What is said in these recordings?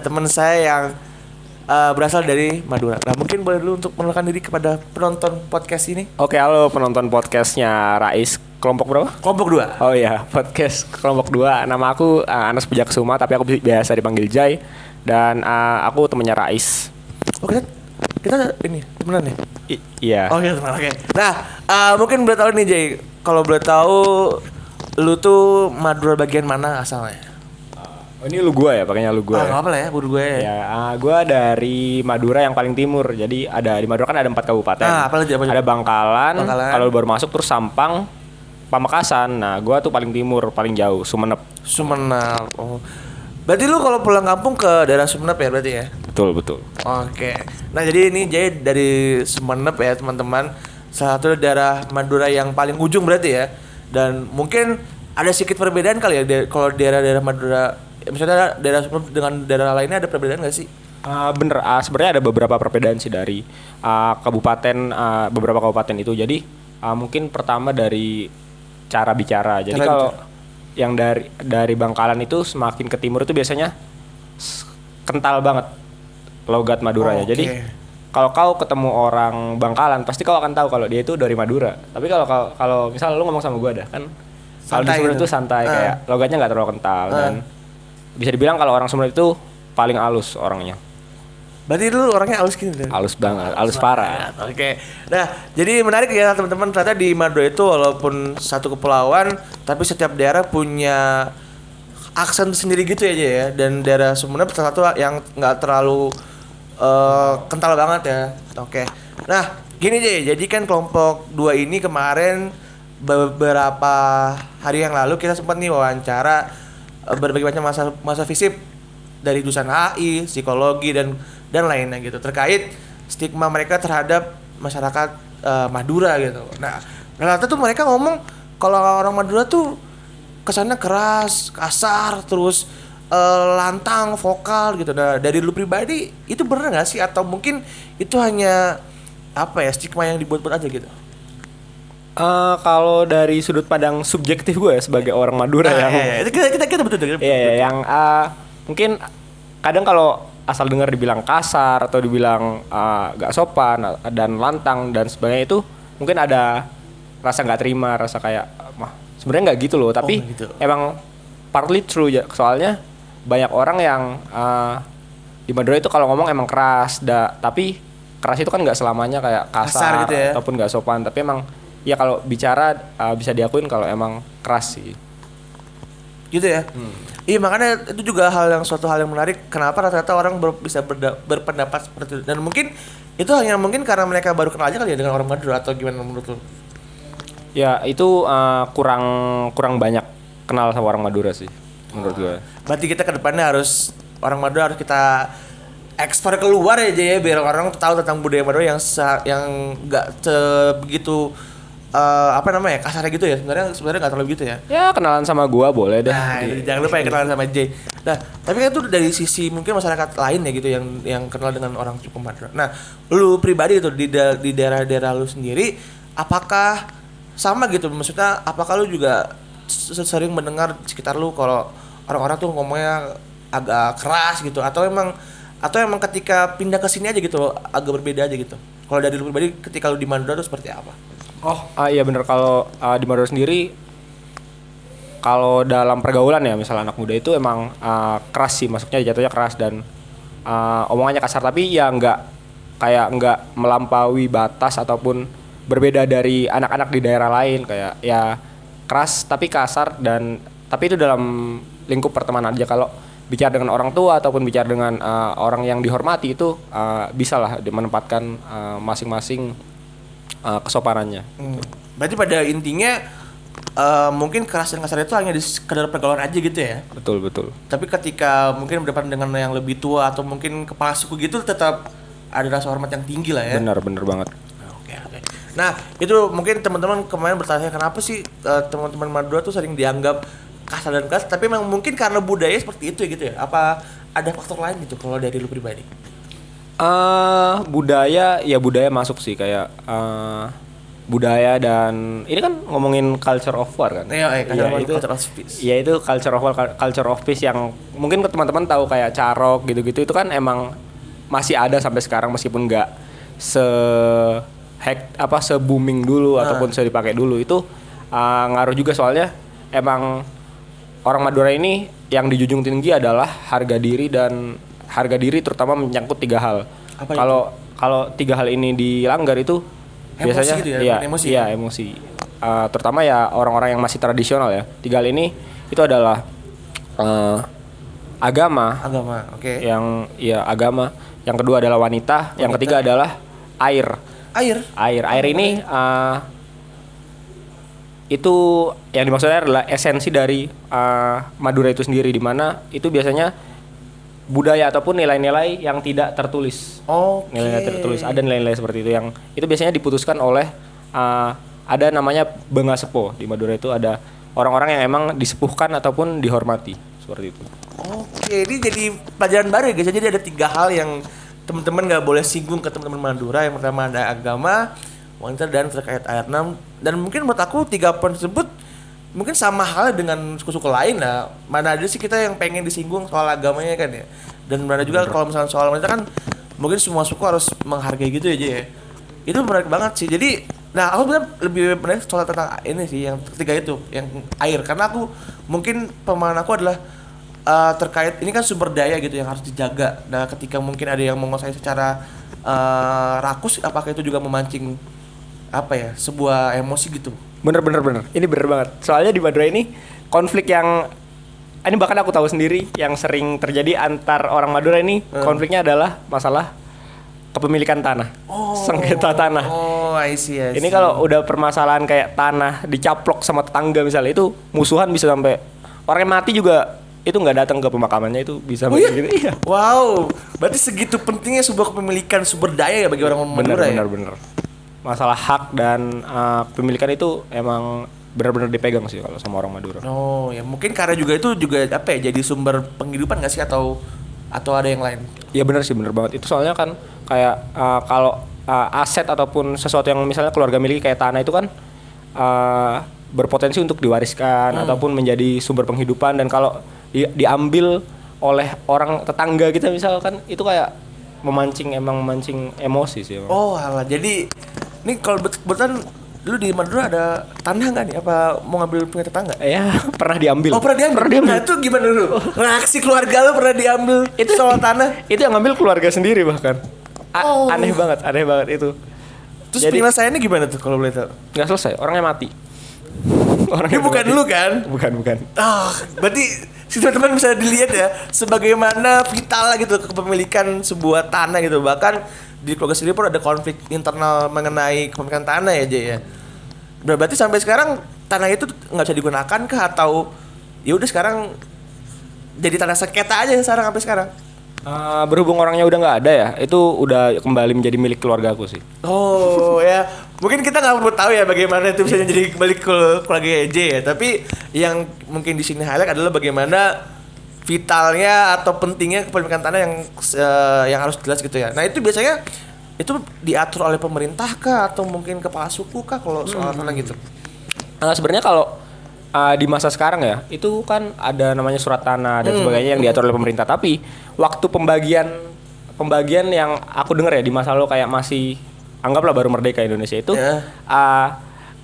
teman saya yang berasal dari Madura. Nah, mungkin boleh dulu untuk mengenalkan diri kepada penonton podcast ini. Oke, halo penonton podcastnya Rais. Kelompok berapa? Kelompok 2. Oh iya, podcast kelompok 2. Nama aku Anas Pujakusuma, tapi aku biasa dipanggil Jai. Dan aku temennya Rais. Oh, kita ini temenan ya? Iya. Oh iya, teman. Oke. Nah, mungkin boleh tahu nih Jay, kalau boleh tahu lu tuh Madura bagian mana asalnya? Oh, ini lu gua ya, pakainya lu gua. Nggak apa lah ya, buru gue. Ya, gua dari Madura yang paling timur. Jadi di Madura kan ada 4 kabupaten. Apa aja? Ada Bangkalan. Kalau baru masuk terus Sampang, Pamekasan. Nah, gua tuh paling timur, paling jauh, Sumenep. Oh. Berarti lu kalau pulang kampung ke daerah Sumenep ya berarti ya? Betul. Oke. Nah, jadi ini Jay dari Sumenep ya, teman-teman. Salah satu daerah Madura yang paling ujung berarti ya. Dan mungkin ada sedikit perbedaan kali ya kalau daerah-daerah Madura. Misalnya daerah Sumenep dengan daerah lainnya ada perbedaan nggak sih? Bener, sebenarnya ada beberapa perbedaan sih dari beberapa kabupaten itu. Jadi mungkin pertama dari cara bicara. Jadi kalau yang dari Bangkalan itu semakin ke timur itu biasanya kental banget logat Maduranya. Jadi kalau kau ketemu orang Bangkalan pasti kau akan tahu kalau dia itu dari Madura. Tapi kalau misal lu ngomong sama gua kan kalau di Sumenep itu santai kayak logatnya nggak terlalu kental dan bisa dibilang kalau orang Sumenep itu paling halus orangnya. Berarti lu orangnya halus gitu deh. Halus banget, halus parah. Oke. Nah, jadi menarik ya teman-teman, ternyata di Madura itu walaupun satu kepulauan, tapi setiap daerah punya aksen sendiri gitu ya. Dan daerah Sumenep salah satu yang nggak terlalu kental banget ya. Oke. Nah, gini jadi kan kelompok 2 ini kemarin beberapa hari yang lalu kita sempat nih wawancara berbagai macam masa visip dari jurusan HI, psikologi dan lainnya gitu terkait stigma mereka terhadap masyarakat Madura gitu. Nah, rata-rata tuh mereka ngomong kalau orang Madura tuh kesannya keras, kasar, terus lantang, vokal gitu. Nah, dari lu pribadi itu bener nggak sih atau mungkin itu hanya apa ya stigma yang dibuat-buat aja gitu? Kalau dari sudut pandang subjektif gue ya sebagai orang Madura kita betul. Yang mungkin kadang kalau asal dengar dibilang kasar atau dibilang gak sopan dan lantang dan sebagainya itu mungkin ada rasa nggak terima, rasa kayak sebenarnya nggak gitu loh, tapi gitu. Emang partly true ya, soalnya banyak orang yang di Madura itu kalau ngomong emang keras, tapi keras itu kan nggak selamanya kayak kasar gitu ya? Ataupun nggak sopan, tapi emang ya kalau bicara bisa diakuin kalau emang keras sih. Gitu ya. Iya, makanya itu juga suatu hal yang menarik kenapa rata-rata orang bisa berpendapat seperti itu. Dan mungkin itu hanya mungkin karena mereka baru kenal aja kali ya dengan orang Madura atau gimana menurut lu? Ya itu kurang banyak kenal sama orang Madura sih menurut gue. Berarti kita ke depannya harus orang Madura harus kita ekspor keluar ya biar orang tahu tentang budaya Madura yang enggak begitu kasarnya gitu ya. Sebenarnya nggak terlalu gitu ya. Ya kenalan sama gua boleh deh. Nah, jangan lupa ya kenalan sama Jay. Nah, tapi kan itu dari sisi mungkin masyarakat lain ya gitu yang kenal dengan orang suku Madura. Nah, lu pribadi itu di daerah-daerah lu sendiri apakah sama gitu? Maksudnya apakah lu juga sering mendengar di sekitar lu kalau orang-orang tuh ngomongnya agak keras gitu atau emang ketika pindah ke sini aja gitu agak berbeda aja gitu. Kalau dari lu pribadi ketika lu di Madura itu seperti apa? Iya bener, kalau di Madura sendiri kalau dalam pergaulan ya misalnya anak muda itu emang keras sih, masuknya jatuhnya keras dan omongannya kasar, tapi ya nggak melampaui batas ataupun berbeda dari anak-anak di daerah lain kayak ya keras tapi kasar tapi itu dalam lingkup pertemanan aja. Kalau bicara dengan orang tua ataupun bicara dengan orang yang dihormati itu bisa lah menempatkan masing-masing kesopanannya. Berarti pada intinya mungkin keras dan kasar itu hanya di sekedar pergaulan aja gitu ya? Betul. Tapi ketika mungkin berdepan dengan yang lebih tua atau mungkin kepala suku gitu tetap ada rasa hormat yang tinggi lah ya? Bener banget. Oke. Nah itu mungkin teman-teman kemarin bertanya kenapa sih teman-teman Madura tuh sering dianggap kasar dan keras, tapi memang mungkin karena budaya seperti itu ya gitu ya? Apa ada faktor lain gitu kalau dari lu pribadi? Budaya masuk sih kayak budaya dan ini kan ngomongin culture of war kan. Iya, itu culture of peace. Ya itu culture of war, culture of peace yang mungkin teman-teman tahu kayak carok gitu-gitu itu kan emang masih ada sampai sekarang meskipun nggak se booming dulu ataupun se dipakai dulu itu ngaruh juga soalnya emang orang Madura ini yang dijunjung tinggi adalah harga diri dan harga diri terutama menyangkut 3 hal. Kalau 3 hal ini dilanggar itu Emosi biasanya gitu ya, iya, emosi. iya emosi. Terutama ya orang-orang yang masih tradisional ya. 3 hal ini itu adalah agama. Oke. Yang ya agama. Yang kedua adalah wanita. Yang ketiga adalah air. Air ini itu yang dimaksudnya adalah esensi dari Madura itu sendiri, di mana itu biasanya budaya ataupun nilai-nilai yang tidak tertulis. Nilai-nilai tertulis, ada nilai-nilai seperti itu yang itu biasanya diputuskan oleh ada namanya Bengasepo. Di Madura itu ada orang-orang yang emang disepuhkan ataupun dihormati seperti itu. Oke, ini jadi pelajaran baru ya guys. Jadi ada 3 hal yang teman-teman nggak boleh singgung ke teman-teman Madura. Yang pertama ada agama, wanita, dan terkait air 6. Dan mungkin menurut aku 3 poin tersebut mungkin sama halnya dengan suku-suku lain lah. Mana ada sih kita yang pengen disinggung soal agamanya kan ya. Dan mana juga kalau misalnya soal wanita kan mungkin semua suku harus menghargai gitu aja ya. Itu menarik banget sih. Jadi nah aku sebenarnya lebih menarik soal tentang ini sih yang ketiga itu, yang air. Karena aku mungkin pemahaman aku adalah terkait ini kan sumber daya gitu yang harus dijaga. Nah ketika mungkin ada yang menguasai secara rakus, apakah itu juga memancing apa ya, sebuah emosi gitu. Bener. Ini bener banget. Soalnya di Madura ini konflik yang ini bahkan aku tahu sendiri yang sering terjadi antar orang Madura ini konfliknya adalah masalah kepemilikan tanah, sengketa tanah. I see. Ini kalau udah permasalahan kayak tanah dicaplok sama tetangga misalnya itu musuhan bisa sampai orangnya mati juga itu nggak datang ke pemakamannya itu bisa iya? gitu. Iya. Wow, berarti segitu pentingnya sebuah kepemilikan sumber daya ya bagi orang Madura ya. Bener. Masalah hak dan kepemilikan itu emang benar-benar dipegang sih kalau sama orang Madura. Oh ya mungkin karena juga itu juga apa ya jadi sumber penghidupan nggak sih atau ada yang lain? Iya benar sih, benar banget. Itu soalnya kan kayak kalau aset ataupun sesuatu yang misalnya keluarga miliki kayak tanah itu kan berpotensi untuk diwariskan ataupun menjadi sumber penghidupan, dan kalau diambil oleh orang tetangga kita misalkan itu kayak memancing emosi sih emang. Oh alah, jadi ini kalau betulan dulu di Madura ada tanah nggak nih? Apa mau ngambil punya tetangga? Ya pernah diambil. Oh pernah diambil. Nah itu gimana dulu? Reaksi keluarga lo pernah diambil itu soal tanah? Itu yang ngambil keluarga sendiri bahkan. Aneh banget itu. Terus penyelesaiannya gimana tuh kalau boleh tahu? Nggak selesai, orangnya mati. Ini bukan lu kan? Bukan. Berarti si teman-teman bisa dilihat ya sebagaimana vital gitu kepemilikan sebuah tanah gitu. Bahkan di keluarga sendiri pun ada konflik internal mengenai kepemilikan tanah ya Jay ya. Berarti sampai sekarang tanah itu nggak bisa digunakan kah atau ya udah sekarang jadi tanah sengketa aja sekarang sampai sekarang? Berhubung orangnya udah nggak ada ya, itu udah kembali menjadi milik keluarga aku sih. Oh ya, mungkin kita nggak perlu tahu ya bagaimana itu bisa jadi kembali ke keluarga EJ ya. Tapi yang mungkin di sini highlight adalah bagaimana vitalnya atau pentingnya kepemilikan tanah yang harus jelas gitu ya. Nah itu biasanya itu diatur oleh pemerintah kah atau mungkin kepala suku kah kalau soal tanah gitu? Sebenarnya kalau di masa sekarang ya itu kan ada namanya surat tanah dan sebagainya yang diatur oleh pemerintah, tapi waktu pembagian yang aku dengar ya di masa lalu kayak masih anggaplah baru merdeka Indonesia itu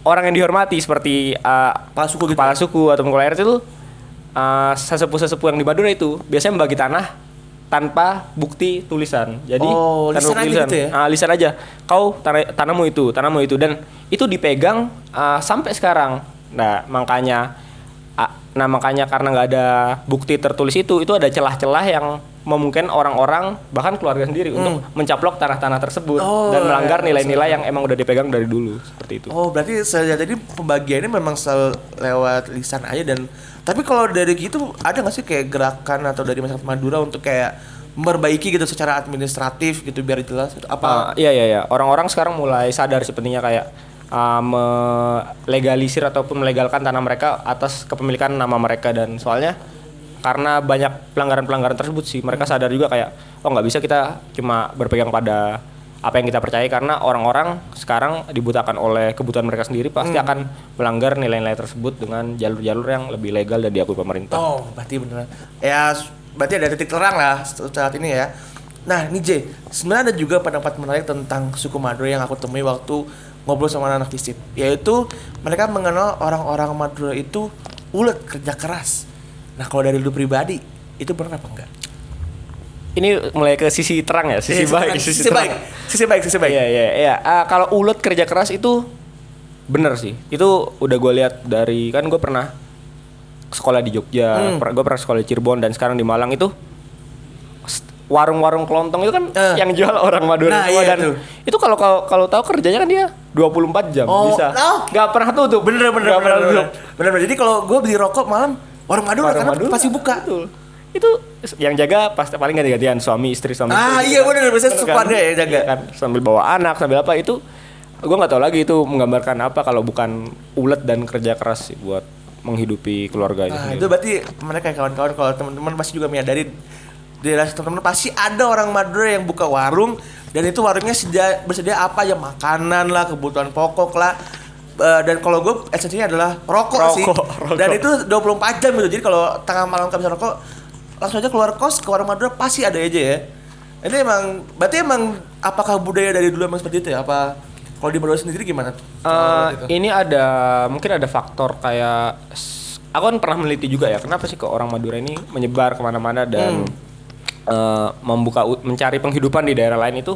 orang yang dihormati seperti kepala suku atau kepala RT itu sesepuh yang di Madura itu biasanya membagi tanah tanpa bukti tulisan. Jadi tanpa bukti tulisan gitu ya? Lisan aja kau tanahmu itu dan itu dipegang sampai sekarang. Nah makanya karena nggak ada bukti tertulis itu ada celah-celah yang memungkinkan orang-orang bahkan keluarga sendiri untuk mencaplok tanah-tanah tersebut dan melanggar nilai-nilai yang emang udah dipegang dari dulu seperti itu. Oh berarti jadi pembagiannya memang lewat lisan aja. Dan tapi kalau dari gitu ada nggak sih kayak gerakan atau dari masyarakat Madura untuk kayak memperbaiki gitu secara administratif gitu biar jelas gitu? Iya orang-orang sekarang mulai sadar sepertinya kayak melegalisir ataupun melegalkan tanah mereka atas kepemilikan nama mereka, dan soalnya karena banyak pelanggaran tersebut sih mereka sadar juga kayak nggak bisa kita cuma berpegang pada apa yang kita percaya, karena orang-orang sekarang dibutakan oleh kebutuhan mereka sendiri pasti akan melanggar nilai-nilai tersebut dengan jalur-jalur yang lebih legal dan diakui pemerintah. Oh, berarti bener. Ya, berarti ada titik terang lah saat ini ya. Nah, nih Jay, sebenarnya ada juga pendapat menarik tentang suku Madura yang aku temui waktu ngobrol sama anak FISIP, yaitu mereka mengenal orang-orang Madura itu ulet, kerja keras. Nah, kalau dari lu pribadi, itu benar apa enggak? Ini mulai ke sisi terang ya, sisi baik, sisi baik. Iya. Kalau ulet kerja keras itu bener sih. Itu udah gue lihat dari, kan gue pernah sekolah di Jogja, gue pernah sekolah di Cirebon, dan sekarang di Malang itu warung-warung kelontong itu kan yang jual orang Madura semua, iya dan itu kalau tahu kerjanya kan dia 24 jam bisa. Nggak pernah tutup. Bener. Jadi kalau gue beli rokok malam warung Madura karena pasti buka. Betul. Itu yang jaga pasti paling ganti-gantian suami istri. Iya benar, biasanya keluarga ya jaga. Kan sambil bawa anak sambil apa, itu gue nggak tahu lagi itu menggambarkan apa kalau bukan ulet dan kerja keras sih buat menghidupi keluarganya. Nah, itu berarti mereka kawan-kawan, kalau teman-teman pasti juga menyadari di daerah teman-teman pasti ada orang Madura yang buka warung, dan itu warungnya bersedia apa ya, makanan lah, kebutuhan pokok lah. Dan kalau gue esensinya adalah rokok. Dan itu 24 jam gitu. Jadi kalau tengah malam gak bisa rokok, langsung aja keluar kos ke warung Madura pasti ada aja ya. Ini berarti apakah budaya dari dulu emang seperti itu ya? Apa kalau di Madura sendiri gimana tuh? Ini mungkin ada faktor kayak, aku kan pernah meneliti juga ya, kenapa sih ke orang Madura ini menyebar kemana-mana dan mencari penghidupan di daerah lain. Itu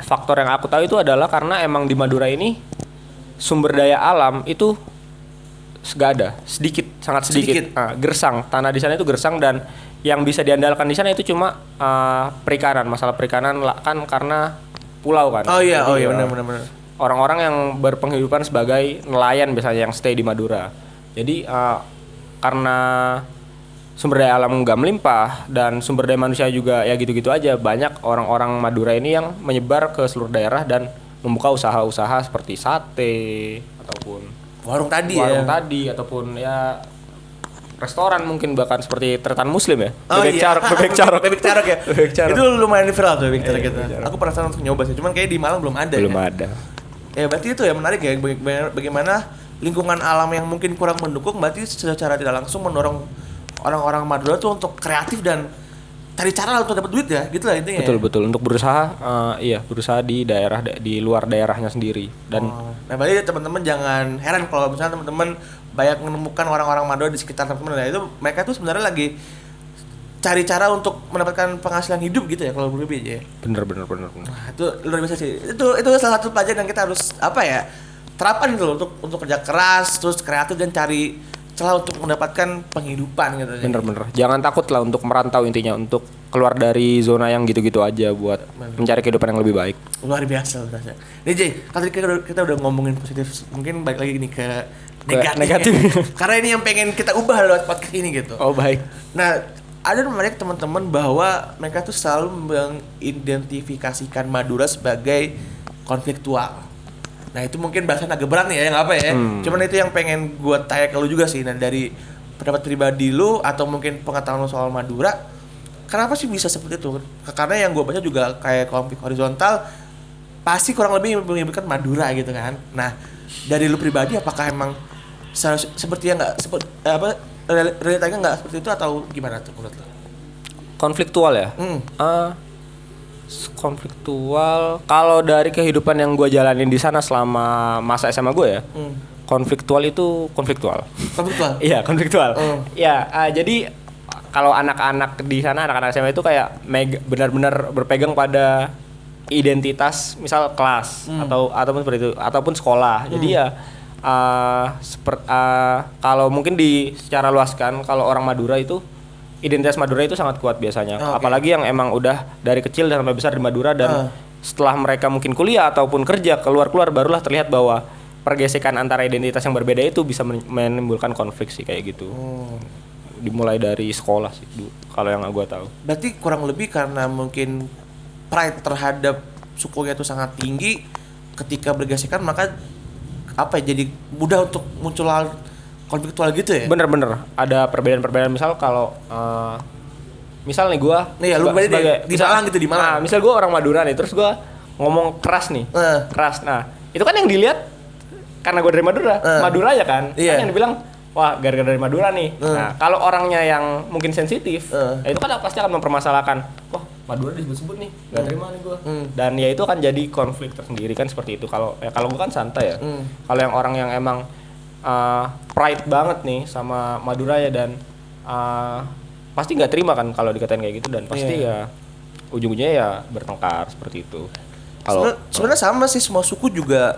faktor yang aku tahu itu adalah karena emang di Madura ini sumber daya alam itu gak ada, sangat sedikit. Gersang, tanah di sana itu gersang, dan yang bisa diandalkan di sana itu cuma perikanan. Masalah perikanan kan karena pulau kan. Oh iya benar. Orang-orang yang berpenghidupan sebagai nelayan biasanya yang stay di Madura. Jadi karena sumber daya alam nggak melimpah dan sumber daya manusia juga ya gitu-gitu aja, banyak orang-orang Madura ini yang menyebar ke seluruh daerah dan membuka usaha-usaha seperti sate ataupun warung tadi ataupun ya restoran, mungkin bahkan seperti Tretan Muslim ya. Bebek carok ya. Bebek carok. Itu lumayan viral tuh bebek carok gitu. Aku penasaran untuk nyoba sih, cuman kayak di Malang belum ada. Ya berarti itu ya menarik ya, bagaimana lingkungan alam yang mungkin kurang mendukung berarti secara tidak langsung mendorong orang-orang Madura tuh untuk kreatif dan cari cara untuk dapat duit ya, gitu lah intinya. Betul untuk berusaha di daerah di luar daerahnya sendiri. Dan nah berarti teman-teman jangan heran kalau misalnya teman-teman banyak menemukan orang-orang Madura di sekitar teman-teman. Nah itu mereka tuh sebenarnya lagi cari cara untuk mendapatkan penghasilan hidup gitu ya, kalau lebih aja. Bener. Nah, itu luar biasa sih. Itu salah satu pelajaran yang kita harus terapkan gitu loh, untuk kerja keras, terus kreatif dan cari celah untuk mendapatkan penghidupan gitu. Bener. Jangan takut lah untuk merantau, intinya untuk keluar dari zona yang gitu-gitu aja buat mencari kehidupan yang lebih baik. Luar biasa. Nih Jay, tadi kita udah ngomongin positif, mungkin balik lagi nih ke negatif. Karena ini yang pengen kita ubah lewat podcast ini gitu. Oh baik. Nah, ada banyak teman-teman bahwa mereka tuh selalu mengidentifikasikan Madura sebagai konfliktual. Nah itu mungkin bahasan agak berat nih ya, yang apa ya. Cuman itu yang pengen gue tanya ke lu juga sih. Nah dari pendapat pribadi lu atau mungkin pengetahuan lu soal Madura, kenapa sih bisa seperti itu? Karena yang gue baca juga kayak konflik horizontal pasti kurang lebih menyebutkan Madura gitu kan. Nah dari lu pribadi apakah emang sepertinya realitanya nggak seperti itu atau gimana tuh menurut lu? Konfliktual ya? Konfliktual kalau dari kehidupan yang gue jalanin di sana selama masa SMA gue ya, konfliktual. Iya konfliktual. Jadi kalau anak-anak di sana, anak-anak SMA itu kayak benar-benar berpegang pada identitas, misal kelas ataupun seperti itu, ataupun sekolah. Jadi ya kalau mungkin secara luas kan, kalau orang Madura itu identitas Madura itu sangat kuat biasanya. Apalagi yang emang udah dari kecil dan sampai besar di Madura, dan setelah mereka mungkin kuliah ataupun kerja keluar barulah terlihat bahwa pergesekan antara identitas yang berbeda itu bisa menimbulkan konflik sih kayak gitu. Dimulai dari sekolah sih kalau yang gue tahu. Berarti kurang lebih karena mungkin pride terhadap sukunya itu sangat tinggi, ketika bergesekan maka jadi mudah untuk muncul hal konfliktual gitu ya? Bener ada perbedaan misal kalau misal nih gue di Malang gitu, di Malang. Misal gue orang Madura nih, terus gue ngomong keras nih, keras. Nah, itu kan yang dilihat karena gue dari Madura, Madura ya kan, Iya. kan yang dibilang wah gara-gara dari Madura nih. Nah, kalau orangnya yang mungkin sensitif, ya itu kan pasti akan mempermasalahkan, wah Madura disebut-sebut nih, nggak terima nih gue. Dan ya itu akan jadi konflik tersendiri kan seperti itu. Kalau gue kan santai ya. Kalau yang orang yang emang pride banget nih sama Madura ya dan pasti nggak terima kan kalau dikatain kayak gitu dan pasti ya ujung-ujungnya ya bertengkar seperti itu. Kalau Sebenarnya sama sih, semua suku juga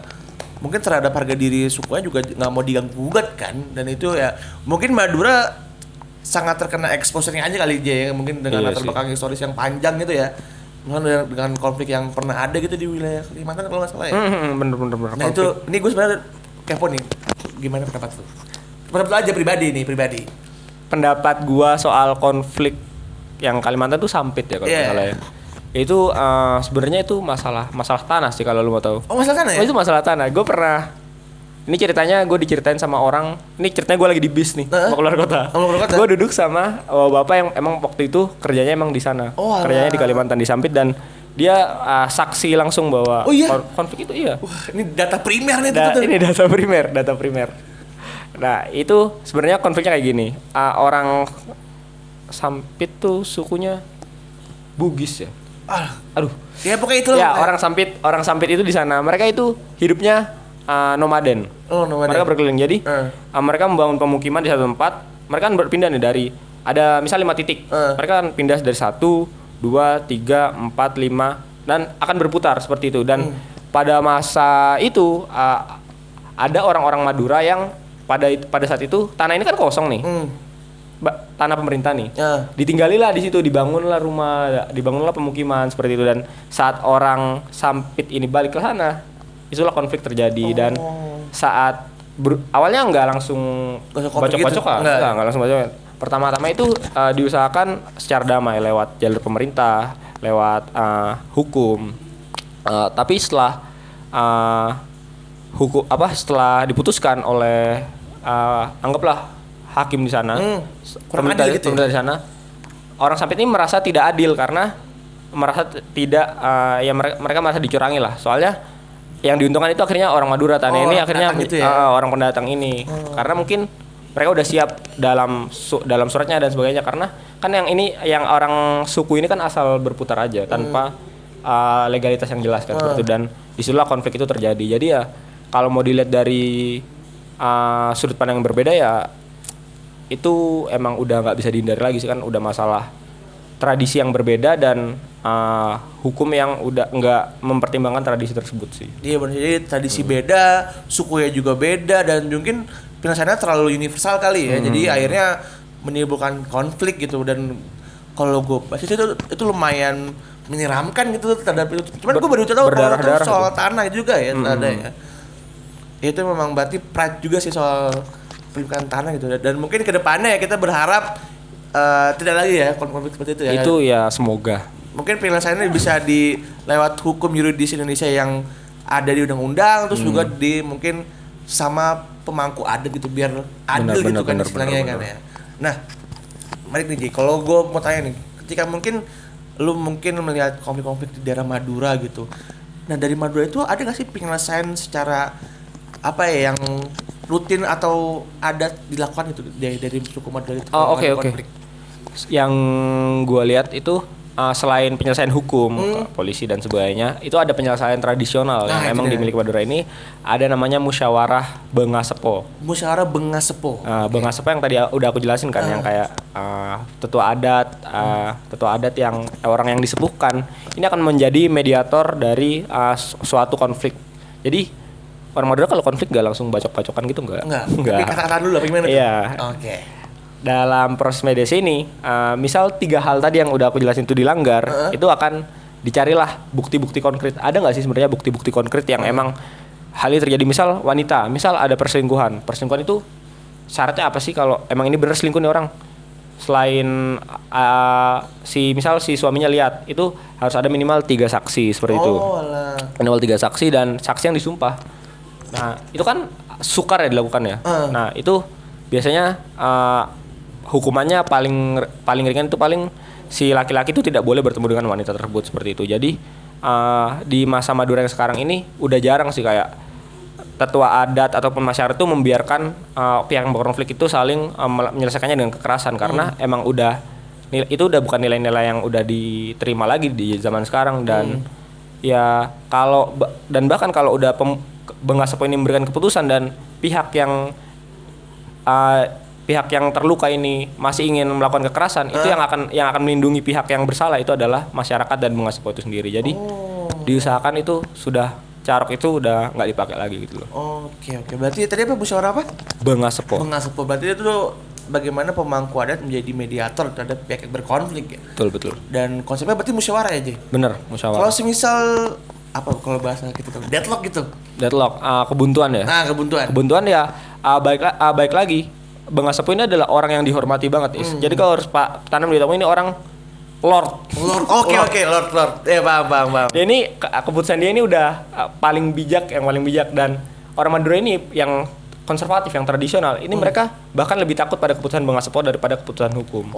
mungkin terhadap harga diri sukunya juga nggak mau diganggu gugat kan, dan itu ya mungkin Madura sangat terkena exposure-nya aja kali aja ya, mungkin dengan latar belakang historis yang panjang gitu ya, dengan konflik yang pernah ada gitu di wilayah Kalimantan kalau nggak salah ya. bener. Nah itu, ini gue sebenarnya kepo nih, gimana pendapat lu? Pendapat lu aja pribadi. Pendapat gua soal konflik yang Kalimantan tuh sampit ya kalau nggak salah ya. Itu sebenarnya itu masalah tanah sih kalau lu mau tahu. Oh, masalah tanah ya? Oh, itu masalah tanah. Gue pernah, ini ceritanya gue diceritain sama orang. Ini ceritanya gue lagi di bis nih, mau keluar kota. Gue duduk sama bapak yang emang waktu itu kerjanya emang di sana. Kerjanya di Kalimantan di Sampit dan dia saksi langsung bahwa konflik itu iya. Wah, ini data primer nih Ini data primer. Nah, itu sebenarnya konfliknya kayak gini. Orang Sampit tuh sukunya Bugis ya. Aduh. Ya pokoknya itu ya orang Sampit itu di sana. Mereka itu hidupnya nomaden. Mereka berkeliling. Jadi mereka membangun pemukiman di satu tempat. Mereka kan berpindah nih dari ada misal 5 titik. Mereka kan pindah dari 1, 2, 3, 4, 5 dan akan berputar seperti itu. Dan pada masa itu ada orang-orang Madura yang pada saat itu tanah ini kan kosong nih. Tanah pemerintah nih. Ditinggalilah di situ, dibangunlah rumah, dibangunlah pemukiman seperti itu dan saat orang Sampit ini balik ke sana, itulah konflik terjadi dan saat awalnya nggak langsung bacok-bacok gitu. Nggak langsung bacok. Pertama-tama itu diusahakan secara damai lewat jalur pemerintah, lewat hukum. Tapi setelah setelah diputuskan oleh anggaplah hakim di sana, pemerintah di sana, orang Sampit ini merasa tidak adil karena merasa tidak mereka merasa dicurangi lah. Soalnya yang diuntungkan itu akhirnya orang Madura tanah ini akhirnya gitu ya? Orang pendatang ini karena mungkin mereka udah siap dalam suratnya dan sebagainya karena kan yang orang suku ini kan asal berputar aja tanpa legalitas yang jelas kan seperti itu dan disitulah konflik itu terjadi. Jadi ya kalau mau dilihat dari sudut pandang yang berbeda ya itu emang udah nggak bisa dihindari lagi sih kan udah masalah tradisi yang berbeda dan hukum yang udah nggak mempertimbangkan tradisi tersebut sih. Iya benar, jadi tradisi beda, sukunya juga beda dan mungkin penyelesaiannya terlalu universal kali ya. Jadi akhirnya menimbulkan konflik gitu dan kalau gue baca itu lumayan menyeramkan gitu terhadap itu. Cuman gue baru tahu kalau itu soal tanah juga ya ada ya. Itu memang berarti pride juga sih soal pemilikan tanah gitu dan mungkin kedepannya ya kita berharap tidak lagi ya konflik seperti itu ya. Itu ya semoga. Mungkin penyelesaiannya bisa lewat hukum yuridis Indonesia yang ada di undang-undang terus juga di mungkin sama pemangku adat gitu biar adil gitu kan istilahnya kan ya. Nah, mari nih kalau gue mau tanya nih, ketika mungkin lu melihat konflik-konflik di daerah Madura gitu. Nah, dari Madura itu ada nggak sih penyelesaian secara apa ya yang rutin atau adat dilakukan itu dari suku Madura itu? Oke. Yang gue lihat itu selain penyelesaian hukum, polisi dan sebagainya, itu ada penyelesaian tradisional yang emang dimiliki Madura ini. Ada namanya musyawarah Bengasepo. Musyawarah Bengasepo. Bengasepo yang tadi udah aku jelasin kan, yang kayak tetua adat yang orang yang disepuhkan ini akan menjadi mediator dari suatu konflik. Jadi orang Madura kalau konflik nggak langsung bacok-bacokan gitu nggak. Tapi kata-kata dulu bagaimana? Iya. Oke. Dalam proses mediasi ini, misal 3 hal tadi yang udah aku jelasin itu dilanggar, itu akan dicarilah bukti-bukti konkret. Ada nggak sih sebenarnya bukti-bukti konkret yang emang hal ini terjadi? Misal wanita, misal ada perselingkuhan itu syaratnya apa sih kalau emang ini benar selingkuh nih orang? Selain misal si suaminya lihat, itu harus ada minimal 3 saksi seperti itu. Minimal 3 saksi dan saksi yang disumpah. Nah, itu kan sukar ya dilakukan ya. Nah, itu biasanya hukumannya paling ringan itu paling si laki-laki itu tidak boleh bertemu dengan wanita tersebut seperti itu. Jadi di masa Madura yang sekarang ini udah jarang sih kayak tetua adat ataupun masyarakat itu membiarkan pihak yang berkonflik itu saling menyelesaikannya dengan kekerasan karena emang itu udah bukan nilai-nilai yang udah diterima lagi di zaman sekarang dan ya bahkan kalau udah Benggasepo ini memberikan keputusan dan pihak yang terluka ini masih ingin melakukan kekerasan itu yang akan melindungi pihak yang bersalah itu adalah masyarakat dan Benggasepo itu sendiri. Jadi diusahakan itu sudah carok itu udah nggak dipakai lagi gitu loh. Oke. Berarti tadi apa musyawarah apa? Benggasepo. Berarti itu tuh bagaimana pemangku adat menjadi mediator terhadap pihak yang berkonflik ya. Betul. Dan konsepnya berarti musyawarah ya, Jay? Bener, musyawarah. Kalau semisal apa kalau bahasa kita tuh deadlock gitu. Deadlock, kebuntuan ya. Nah, kebuntuan. Kebuntuan ya baik lagi. Benggasepo ini adalah orang yang dihormati banget, Jadi kalau harus Pak Tanam ditamu ini orang Lord. Lord. Paham. Dia ini keputusan dia ini udah paling bijak dan orang Madura ini yang konservatif, yang tradisional. Ini mereka bahkan lebih takut pada keputusan Benggasepo daripada keputusan hukum.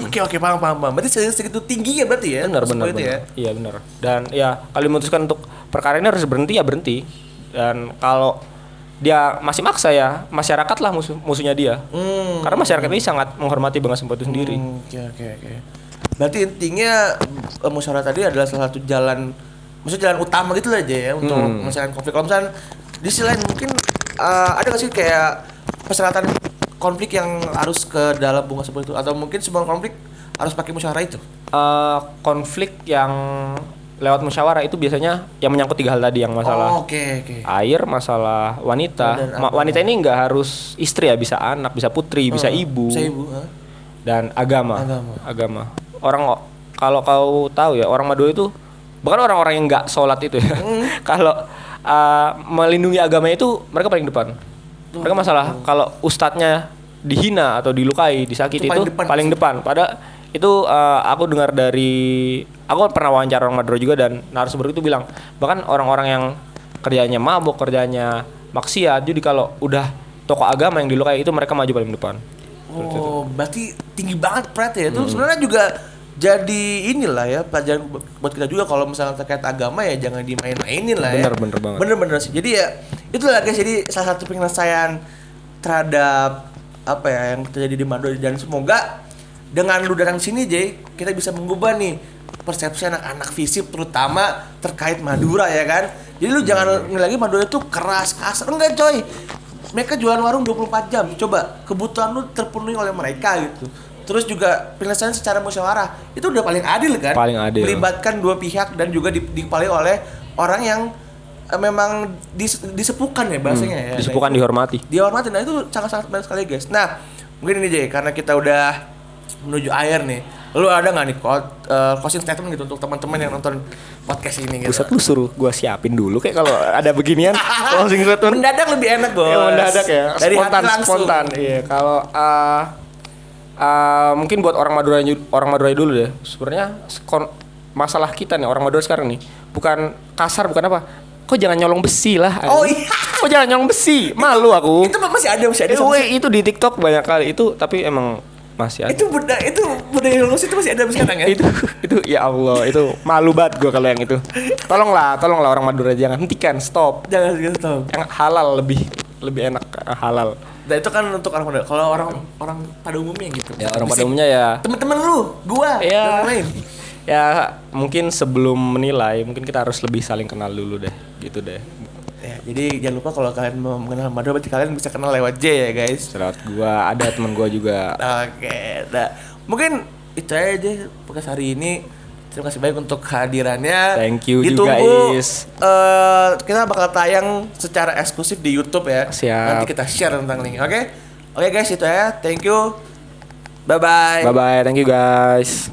Oke, paham. Berarti segitu tinggi ya berarti ya? Benar. Ya? Iya benar. Dan ya kalau memutuskan untuk perkara ini harus berhenti ya berhenti. Dan kalau dia masih maksa ya masyarakatlah musuhnya dia. Karena masyarakat ini sangat menghormati Benggasepo itu sendiri. Oke. Berarti intinya musyawarah tadi adalah salah satu jalan utama gitu aja ya untuk menyelesaikan konflik. Kalau misalnya di sisi lain mungkin ada nggak sih kayak persyaratan konflik yang harus ke dalam Benggasepo itu atau mungkin semua konflik harus pakai musyawarah itu? Konflik yang lewat musyawarah itu biasanya yang menyangkut 3 hal tadi yang masalah air, masalah wanita. Wanita ini nggak harus istri ya, bisa anak, bisa putri, bisa ibu. Dan agama. Kalau kau tahu ya orang Madura itu bahkan orang-orang yang nggak sholat itu ya kalau melindungi agama itu mereka paling depan. Mereka masalah kalau ustadznya dihina atau dilukai, disakiti itu paling depan. Padahal itu aku dengar aku pernah wawancara orang Madura juga dan narasumber itu bilang bahkan orang-orang yang kerjanya mabuk, kerjanya maksiat, jadi kalau udah tokoh agama yang dilukai itu mereka maju paling depan. Berarti tinggi banget Prat ya. Itu sebenarnya juga jadi inilah ya pelajaran buat kita juga kalau misalnya terkait agama ya jangan dimain-mainin lah ya. Bener sih. Jadi ya itulah guys, jadi salah satu penyelesaian terhadap apa ya yang terjadi di Madura dan semoga dengan lu datang sini Jay kita bisa mengubah nih persepsi anak-anak FISIP terutama terkait Madura ya kan. Jadi lu jangan lagi Madura itu keras, kasar. Enggak coy. Mereka jualan warung 24 jam. Coba kebutuhan lu terpenuhi oleh mereka gitu. Terus juga penyelesaian secara musyawarah itu udah paling adil kan? Paling adil. Melibatkan dua pihak dan juga dikepalai oleh orang yang memang disepukan ya bahasanya ya. Disepukan, dihormati. Dihormati. Nah itu sangat-sangat baik sekali guys. Nah mungkin ini Jay karena kita udah menuju akhir nih. Lu ada nggak nih closing statement gitu untuk teman-teman yang nonton podcast ini gitu? Buset, lu suruh gua siapin dulu kayak kalau ada beginian closing statement. Mendadak lebih enak bos. Ya, mendadak ya. Dari spontan. Iya, kalau mungkin buat orang Madura dulu deh. Sebenarnya masalah kita nih orang Madura sekarang nih bukan kasar, bukan apa. Kok jangan nyolong besi lah. Iya. Kok jangan nyolong besi? Malu aku. Itu masih ada. Itu di TikTok banyak kali itu, tapi emang masih ada. Itu budaya Indonesia itu masih ada sekarang ya? itu ya Allah, itu malu banget gue kalau yang itu. Tolonglah orang Madura jangan hentikan, stop. Jangan stop. Yang halal lebih enak halal. Dan itu kan untuk orang Madura. Kalau orang pada umumnya gitu. Ya orang pada umumnya ya. Teman-teman lu, gua, ya, dan lain. Ya mungkin sebelum menilai, mungkin kita harus lebih saling kenal dulu deh, gitu deh. Ya, jadi jangan lupa kalau kalian mau mengenal Madura berarti kalian bisa kenal lewat J ya guys. Lewat gua, ada teman gua juga. Oke, mungkin itu aja podcast hari ini. Terima kasih banyak untuk kehadirannya. Thank you. Ditunggu, juga Is. Kita bakal tayang secara eksklusif di YouTube ya. Siap. Nanti kita share tentang link. Oke guys, itu ya. Thank you. Bye bye. Thank you guys.